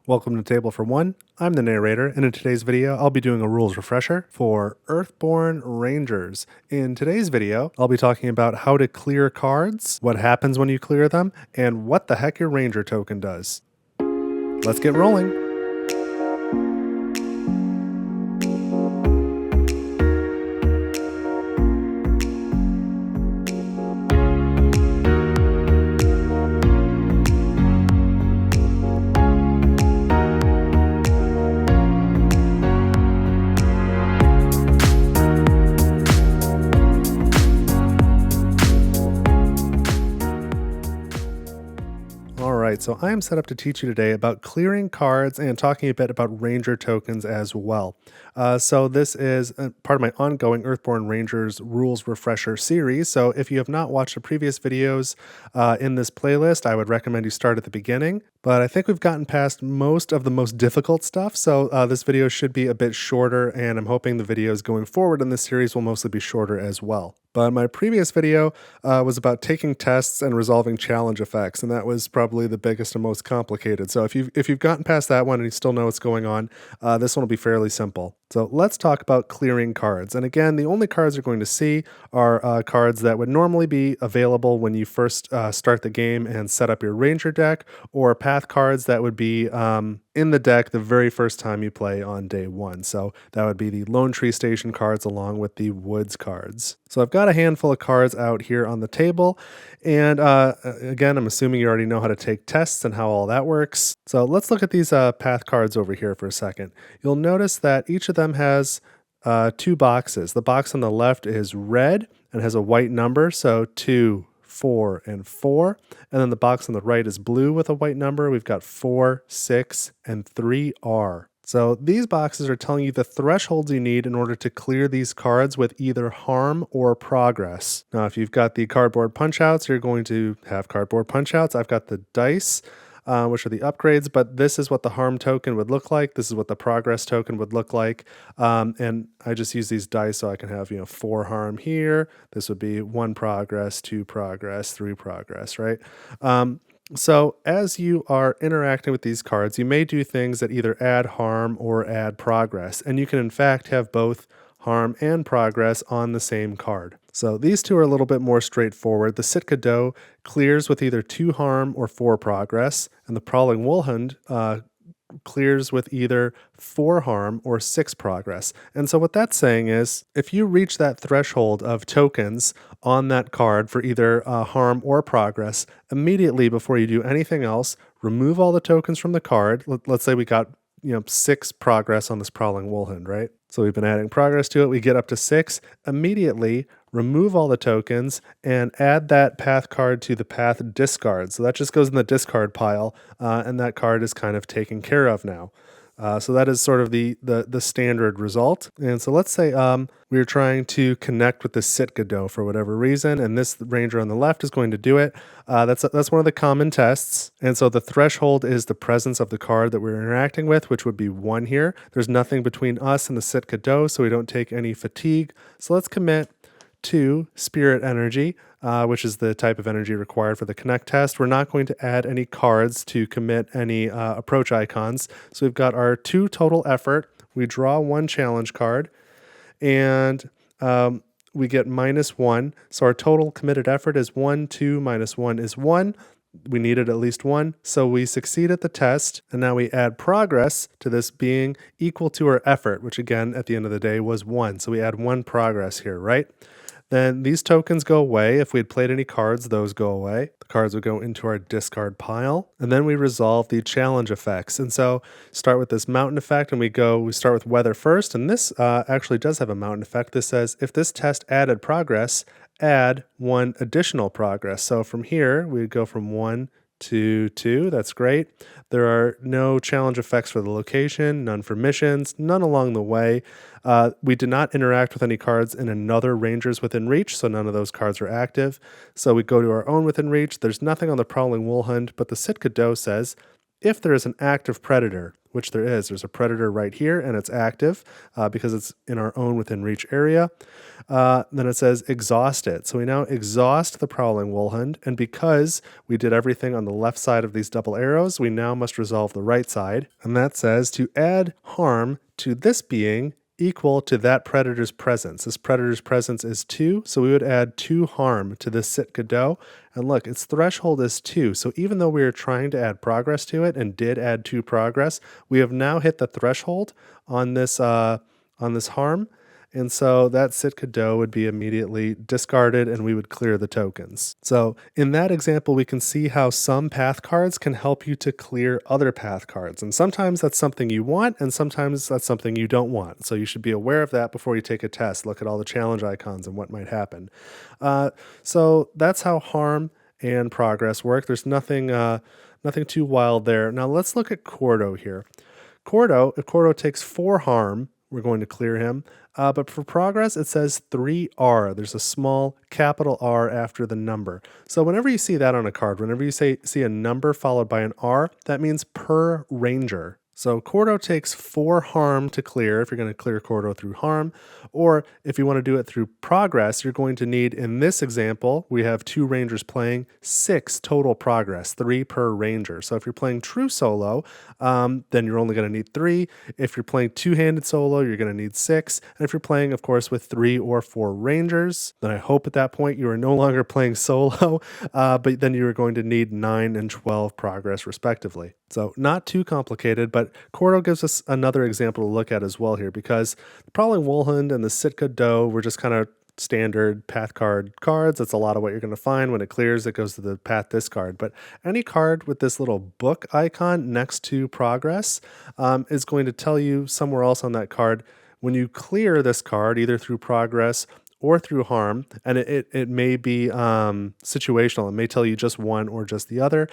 Welcome to Table for One. I'm the narrator, and in today's video, I'll be doing a rules refresher for Earthborne Rangers. In today's video, I'll be talking about how to clear cards, what happens when you clear them, and what the heck your Ranger token does. Let's get rolling. Alright, so I am set up to teach you today about clearing cards and talking a bit about Ranger tokens as well. So this is part of my ongoing Earthborne Rangers rules refresher series. So if you have not watched the previous videos in this playlist, I would recommend you start at the beginning. But I think we've gotten past most of the most difficult stuff, so this video should be a bit shorter, and I'm hoping the videos going forward in this series will mostly be shorter as well. But my previous video was about taking tests and resolving challenge effects, and that was probably the biggest and most complicated. So if you've gotten past that one and you still know what's going on, this one will be fairly simple. So let's talk about clearing cards. And again, the only cards you're going to see are cards that would normally be available when you first start the game and set up your Ranger deck, or path cards that would be in the deck the very first time you play on day one. So that would be the Lone Tree Station cards along with the Woods cards. So I've got a handful of cards out here on the table. And again, I'm assuming you already know how to take tests and how all that works. So let's look at these path cards over here for a second. You'll notice that each of them has two boxes. The box on the left is red and has a white number, so 2, 4, and 4. And then the box on the right is blue with a white number. We've got 4, 6, and 3R. So these boxes are telling you the thresholds you need in order to clear these cards with either harm or progress. Now, if you've got the cardboard punch-outs, you're going to have cardboard punch-outs. I've got the dice, which are the upgrades, but this is what the harm token would look like. This is what the progress token would look like. And I just use these dice so I can have, 4 harm here. This would be 1 progress, 2 progress, 3 progress, right? So as you are interacting with these cards, you may do things that either add harm or add progress. And you can in fact have both harm and progress on the same card. So these two are a little bit more straightforward. The Sitka Doe clears with either 2 harm or 4 progress, and the Prowling Woolhound clears with either 4 harm or 6 progress. And so what that's saying is, if you reach that threshold of tokens on that card for either harm or progress, immediately before you do anything else, remove all the tokens from the card. Let's say we got 6 progress on this Prowling Woolhound, right? So we've been adding progress to it. We get up to 6. Immediately remove all the tokens and add that path card to the path discard. So that just goes in the discard pile, and that card is kind of taken care of now. So that is sort of the standard result. And so let's say we're trying to connect with the Sitka Doe for whatever reason, and this Ranger on the left is going to do it. That's one of the common tests. And so the threshold is the presence of the card that we're interacting with, which would be 1 here. There's nothing between us and the Sitka Doe, so we don't take any fatigue. So let's commit to Spirit Energy, which is the type of energy required for the Connect test. We're not going to add any cards to commit any approach icons. So we've got our 2 total effort. We draw 1 challenge card, and we get -1. So our total committed effort is 1, 2, -1 is 1. We needed at least 1, so we succeed at the test, and now we add progress to this being equal to our effort, which again, at the end of the day, was 1. So we add 1 progress here, right? Then these tokens go away. If we had played any cards, those go away. The cards would go into our discard pile. And then we resolve the challenge effects. And so start with this mountain effect, and we start with weather first. And this actually does have a mountain effect. This says, if this test added progress, add 1 additional progress. So from here, we would go from 1 to 2. That's great. There are no challenge effects for the location, none for missions, none along the way. We did not interact with any cards in another Rangers Within Reach, so none of those cards are active. So we go to our own Within Reach. There's nothing on the Prowling Woolhound, but the Sitka Doe says, if there is an active predator, which there is. There's a predator right here, and it's active because it's in our own within reach area. Then it says exhaust it. So we now exhaust the prowling wolfhound, and because we did everything on the left side of these double arrows, we now must resolve the right side. And that says to add harm to this being equal to that predator's presence. This predator's presence is 2, so we would add 2 harm to this Sitka doe. And look, its threshold is 2, so even though we were trying to add progress to it and did add 2 progress, we have now hit the threshold on this harm. And so that Sitka doe would be immediately discarded and we would clear the tokens. So in that example, we can see how some path cards can help you to clear other path cards. And sometimes that's something you want and sometimes that's something you don't want. So you should be aware of that before you take a test. Look at all the challenge icons and what might happen. So that's how harm and progress work. There's nothing too wild there. Now let's look at Cordo here. If Cordo takes 4 harm, we're going to clear him. But for progress, it says 3R. There's a small capital R after the number. So whenever you see that on a card, whenever you see a number followed by an R, that means per ranger. So Cordo takes 4 harm to clear if you're going to clear Cordo through harm, or if you want to do it through progress, you're going to need, in this example, we have 2 rangers playing, 6 total progress, 3 per ranger. So if you're playing true solo, then you're only going to need 3. If you're playing two-handed solo, you're going to need 6. And if you're playing, of course, with 3 or 4 rangers, then I hope at that point you are no longer playing solo, but then you're going to need 9 and 12 progress respectively. So not too complicated, but Cordo gives us another example to look at as well here, because the Prowling Wolfhound and the Sitka Doe were just kind of standard path cards. That's a lot of what you're going to find. When it clears, it goes to the path discard. But any card with this little book icon next to progress is going to tell you somewhere else on that card, when you clear this card, either through progress or through harm, and it may be situational. It may tell you just one or just the other.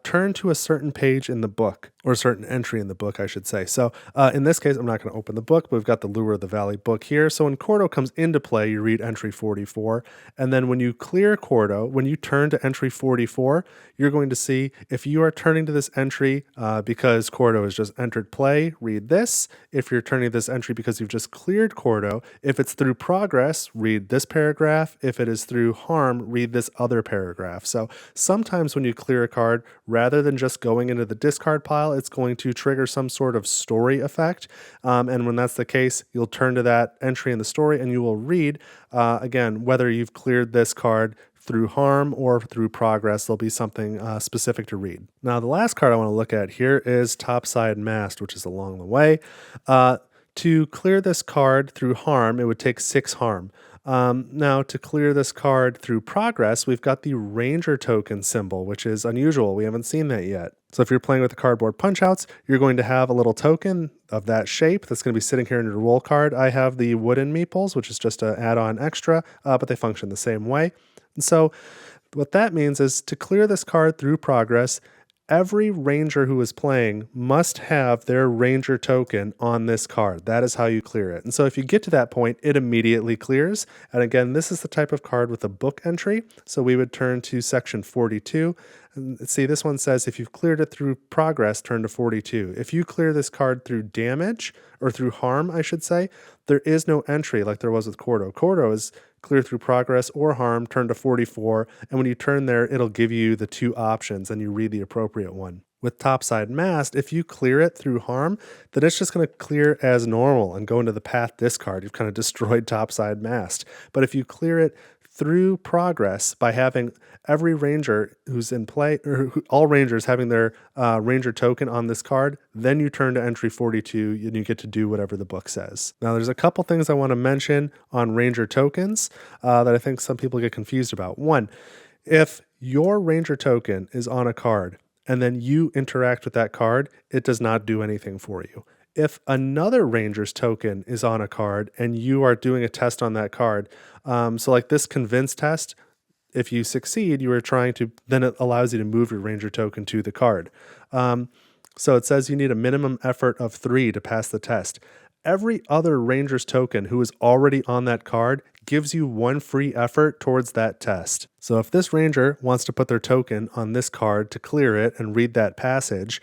Turn to a certain page in the book, or a certain entry in the book, I should say. So in this case, I'm not going to open the book, but we've got the Lure of the Valley book here. So when Cordo comes into play, you read entry 44, and then when you clear Cordo, when you turn to entry 44, you're going to see if you are turning to this entry because Cordo has just entered play, read this. If you're turning to this entry because you've just cleared Cordo, if it's through progress, read this paragraph. If it is through harm, read this other paragraph. So sometimes when you clear a card, rather than just going into the discard pile, it's going to trigger some sort of story effect. And when that's the case, you'll turn to that entry in the story and you will read, again, whether you've cleared this card through harm or through progress, there'll be something specific to read. Now, the last card I want to look at here is Topside Mast, which is along the way. To clear this card through harm, it would take 6 harm. Now, to clear this card through progress, we've got the Ranger token symbol, which is unusual. We haven't seen that yet. So if you're playing with the cardboard punch-outs, you're going to have a little token of that shape that's going to be sitting here in your roll card. I have the wooden meeples, which is just an add-on extra, but they function the same way. And so what that means is to clear this card through progress, every ranger who is playing must have their ranger token on this card. That is how you clear it. And so if you get to that point, it immediately clears. And again, this is the type of card with a book entry. So we would turn to section 42. And see, this one says if you've cleared it through progress, turn to 42. If you clear this card through damage, or through harm, I should say, there is no entry like there was with Cordo. Cordo is clear through progress or harm, turn to 44, and when you turn there, it'll give you the 2 options and you read the appropriate one. With Topside Mast, if you clear it through harm, then it's just going to clear as normal and go into the path discard. You've kind of destroyed Topside Mast. But if you clear it through progress by having every ranger who's in play, or all rangers having their ranger token on this card, then you turn to entry 42 and you get to do whatever the book says. Now, there's a couple things I want to mention on ranger tokens that I think some people get confused about. One, if your ranger token is on a card and then you interact with that card, it does not do anything for you. If another ranger's token is on a card and you are doing a test on that card, so like this convince test, if you succeed, you are trying to, then it allows you to move your ranger token to the card. So it says you need a minimum effort of 3 to pass the test. Every other ranger's token who is already on that card gives you one free effort towards that test. So if this ranger wants to put their token on this card to clear it and read that passage,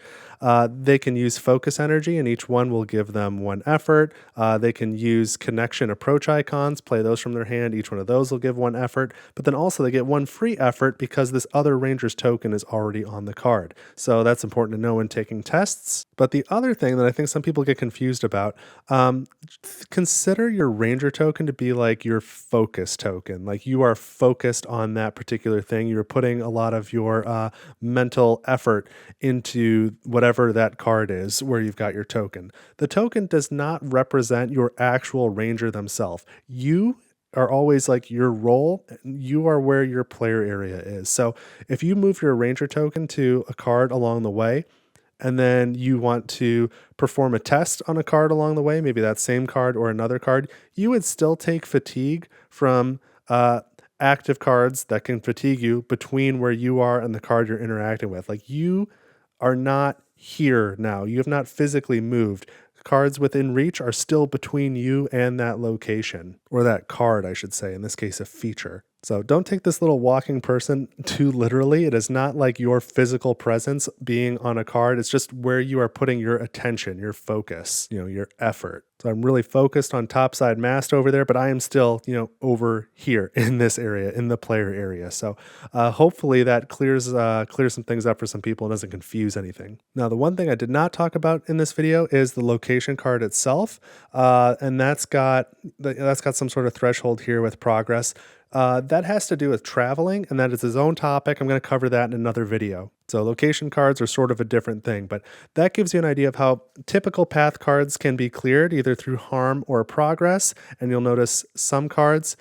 they can use focus energy, and each one will give them one effort. They can use connection approach icons, play those from their hand. Each one of those will give one effort, but then also they get one free effort because this other ranger's token is already on the card. So that's important to know when taking tests. But the other thing that I think some people get confused about, consider your ranger token to be like your focus token. Like you are focused on that particular thing. You're putting a lot of your mental effort into whatever that card is where you've got your token. The token does not represent your actual ranger themselves. You are always like your role, you are where your player area is. So if you move your ranger token to a card along the way, and then you want to perform a test on a card along the way, maybe that same card or another card, you would still take fatigue from active cards that can fatigue you between where you are and the card you're interacting with. Like you are not here now. You have not physically moved. Cards within reach are still between you and that location, or that card, I should say, in this case, a feature. So don't take this little walking person too literally. It is not like your physical presence being on a card. It's just where you are putting your attention, your focus, your effort. So I'm really focused on topside mast over there, but I am still, over here in this area, in the player area. So hopefully that clears some things up for some people and doesn't confuse anything. Now, the one thing I did not talk about in this video is the location card itself, and that's got some sort of threshold here with progress. That has to do with traveling, and that is his own topic. I'm going to cover that in another video. So location cards are sort of a different thing, but that gives you an idea of how typical path cards can be cleared either through harm or progress. And you'll notice some cards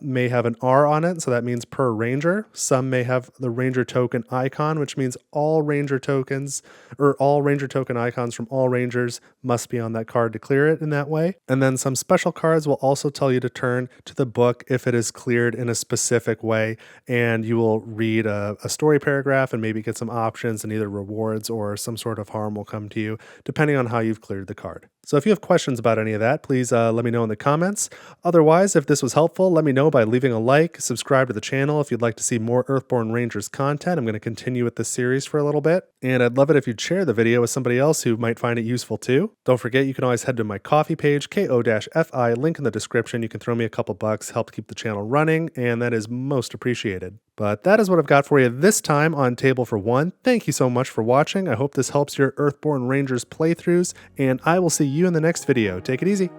may have an R on it, so that means per ranger. Some may have the ranger token icon, which means all ranger tokens or all ranger token icons from all rangers must be on that card to clear it in that way. And then some special cards will also tell you to turn to the book if it is cleared in a specific way, and you will read a story paragraph and maybe get some options, and either rewards or some sort of harm will come to you depending on how you've cleared the card. So if you have questions about any of that, please let me know in the comments. Otherwise, if this was helpful, let me know by leaving a like, subscribe to the channel if you'd like to see more Earthborne Rangers content. I'm going to continue with this series for a little bit, and I'd love it if you'd share the video with somebody else who might find it useful too. Don't forget, you can always head to my coffee page, ko-fi, link in the description. You can throw me a couple bucks, help keep the channel running, and that is most appreciated. But that is what I've got for you this time on Table for One. Thank you so much for watching. I hope this helps your Earthborne Rangers playthroughs, and I will see you in the next video. Take it easy.